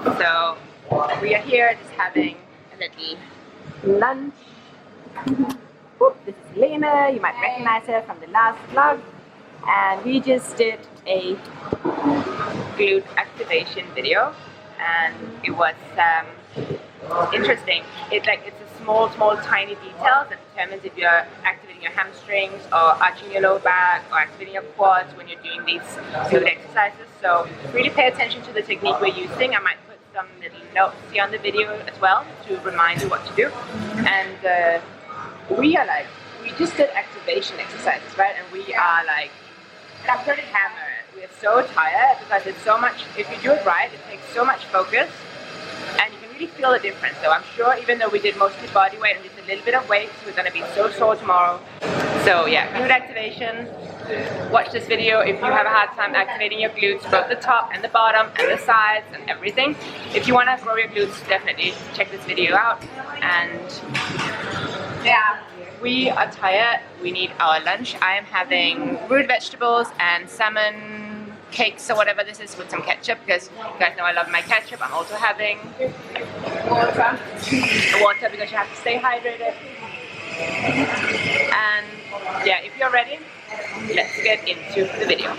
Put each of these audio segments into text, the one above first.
So we are here just having a little lunch. This is Helene, you might recognize her from the last vlog. And we just did a glute activation video, and it was interesting. It's a small tiny details that determines if you're activating your hamstrings or arching your lower back or activating your quads when you're doing these glute exercises. So really pay attention to the technique we're using. I might put some little notes here on the video as well to remind you what to do. And we just did activation exercises, right? And we are like hammered. We are so tired because it's so much. If you do it right, it takes so much focus, and you can really feel the difference. So I'm sure, even though we did mostly body weight and just a little bit of weight, we're going to be so sore tomorrow. So yeah, glute activation. Watch this video if you have a hard time activating your glutes, both the top and the bottom and the sides and everything. If you want to grow your glutes, definitely check this video out. And yeah, we are tired. We need our lunch. I am having root vegetables and salmon cakes or whatever this is with some ketchup, because you guys know I love my ketchup. I'm also having water because you have to stay hydrated. And yeah, if you're ready, let's get into the video.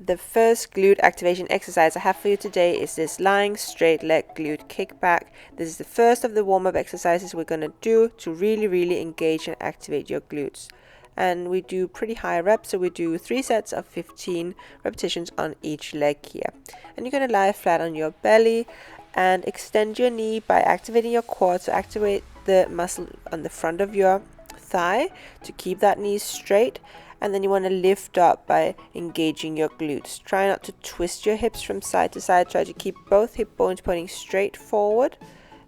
The first glute activation exercise I have for you today is this lying straight leg glute kickback. This is the first of the warm-up exercises we're going to do to really engage and activate your glutes. And we do pretty high reps, so we do 3 sets of 15 repetitions on each leg here. And you're going to lie flat on your belly and extend your knee by activating your quads to activate the muscle on the front of your thigh to keep that knee straight. And then you want to lift up by engaging your glutes. Try not to twist your hips from side to side. Try to keep both hip bones pointing straight forward.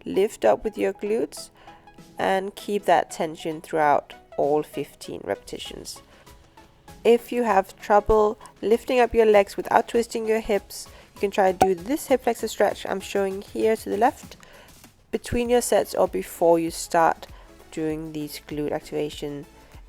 Lift up with your glutes and keep that tension throughout all 15 repetitions. If you have trouble lifting up your legs without twisting your hips, you can try to do this hip flexor stretch I'm showing here to the left between your sets or before you start doing these glute activation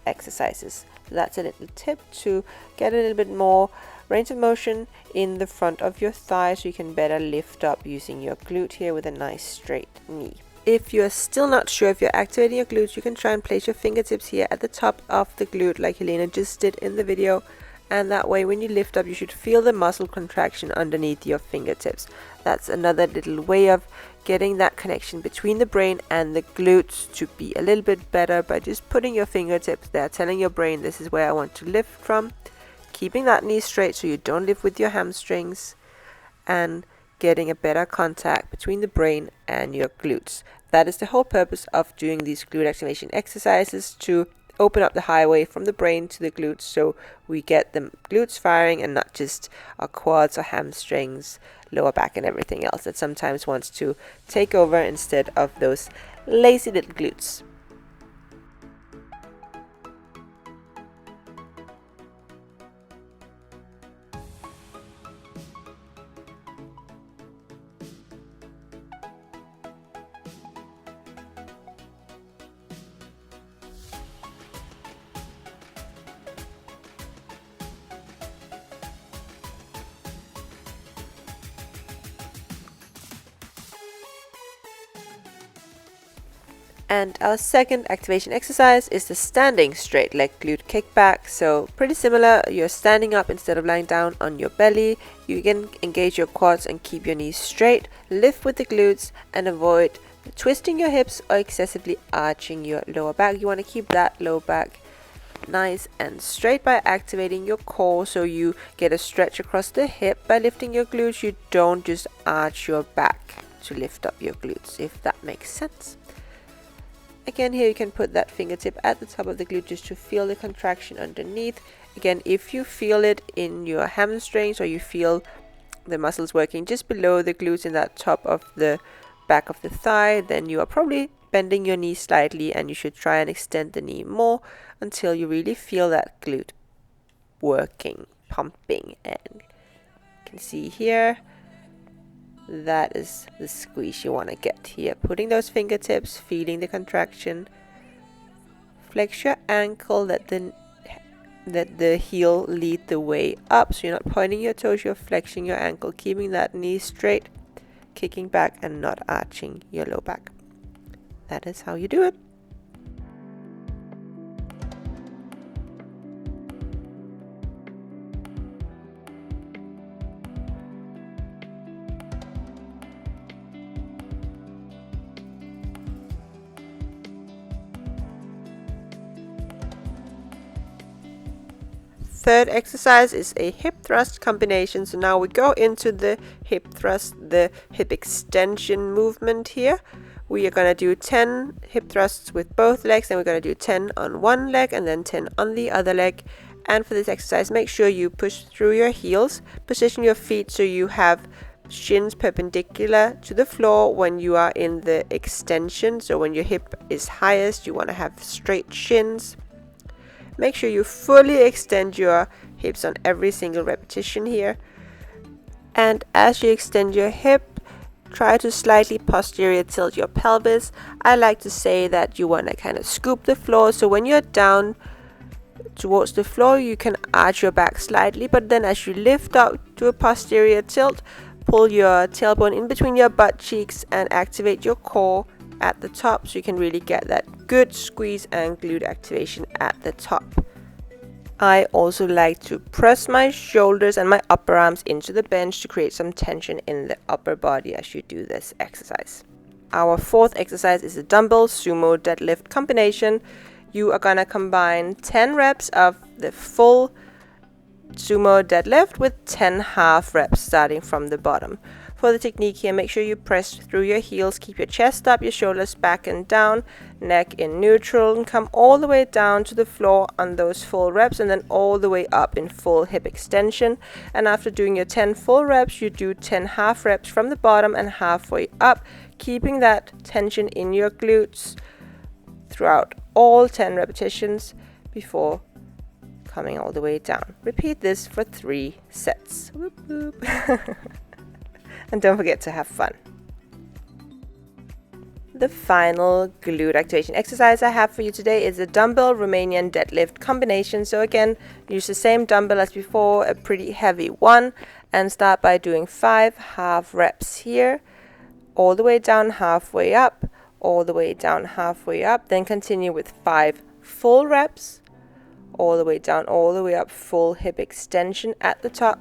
exercises. So that's a little tip to get a little bit more range of motion in the front of your thigh so you can better lift up using your glute here with a nice straight knee. If you are still not sure if you're activating your glutes, you can try and place your fingertips here at the top of the glute like Helene just did in the video. And that way when you lift up, you should feel the muscle contraction underneath your fingertips. That's another little way of getting that connection between the brain and the glutes to be a little bit better by just putting your fingertips there, telling your brain this is where I want to lift from, keeping that knee straight so you don't lift with your hamstrings, and getting a better contact between the brain and your glutes. That is the whole purpose of doing these glute activation exercises, to open up the highway from the brain to the glutes so we get the glutes firing and not just our quads or hamstrings, lower back and everything else that sometimes wants to take over instead of those lazy little glutes. And our second activation exercise is the standing straight leg glute kickback. So pretty similar, you're standing up instead of lying down on your belly. You can engage your quads and keep your knees straight, lift with the glutes and avoid twisting your hips or excessively arching your lower back. You want to keep that lower back nice and straight by activating your core so you get a stretch across the hip. By lifting your glutes, you don't just arch your back to lift up your glutes, if that makes sense. Again, here you can put that fingertip at the top of the glute just to feel the contraction underneath. Again, if you feel it in your hamstrings or you feel the muscles working just below the glutes in that top of the back of the thigh, then you are probably bending your knee slightly, and you should try and extend the knee more until you really feel that glute working, pumping. And you can see here, that is the squeeze you want to get here. Putting those fingertips, feeling the contraction. Flex your ankle, let the heel lead the way up. So you're not pointing your toes, you're flexing your ankle, keeping that knee straight, kicking back and not arching your low back. That is how you do it. Third exercise is a hip thrust combination. So now we go into the hip thrust, the hip extension movement here. We are going to do 10 hip thrusts with both legs, and we're going to do 10 on one leg and then 10 on the other leg. And for this exercise, make sure you push through your heels, position your feet so you have shins perpendicular to the floor when you are in the extension. So when your hip is highest, you want to have straight shins. Make sure you fully extend your hips on every single repetition here. And as you extend your hip, try to slightly posterior tilt your pelvis. I like to say that you want to kind of scoop the floor. So when you're down towards the floor, you can arch your back slightly. But then as you lift up to a posterior tilt, pull your tailbone in between your butt cheeks and activate your core at the top, so you can really get that good squeeze and glute activation at the top. I also like to press my shoulders and my upper arms into the bench to create some tension in the upper body as you do this exercise. Our fourth exercise is a dumbbell sumo deadlift combination. You are gonna combine 10 reps of the full sumo deadlift with 10 half reps starting from the bottom. For the technique here, make sure you press through your heels, keep your chest up, your shoulders back and down, neck in neutral, and come all the way down to the floor on those full reps, and then all the way up in full hip extension. And after doing your 10 full reps, you do 10 half reps from the bottom and halfway up, keeping that tension in your glutes throughout all 10 repetitions before coming all the way down. Repeat this for 3 sets. Whoop, whoop. And don't forget to have fun. The final glute activation exercise I have for you today is a dumbbell Romanian deadlift combination. So again, use the same dumbbell as before, a pretty heavy one, and start by doing 5 half reps here, all the way down, halfway up, all the way down, halfway up. Then continue with 5 full reps, all the way down, all the way up, full hip extension at the top.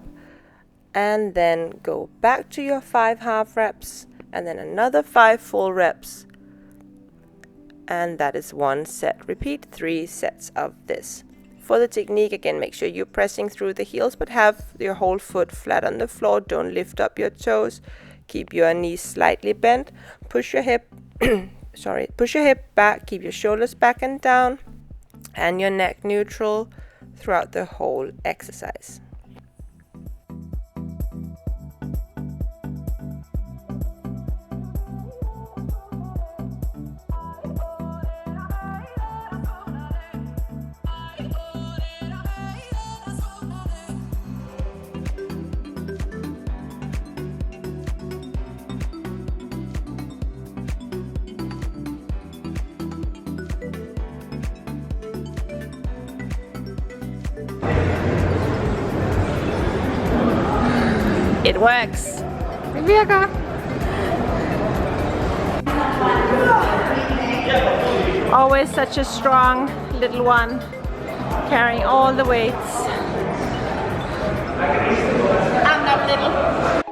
And then go back to your 5 half reps, and then another 5 full reps. And that is 1 set. Repeat 3 sets of this. For the technique, again, make sure you're pressing through the heels, but have your whole foot flat on the floor. Don't lift up your toes. Keep your knees slightly bent. Push your hip, push your hip back. Keep your shoulders back and down, and your neck neutral throughout the whole exercise. It works. Always such a strong little one, carrying all the weights. I'm not little.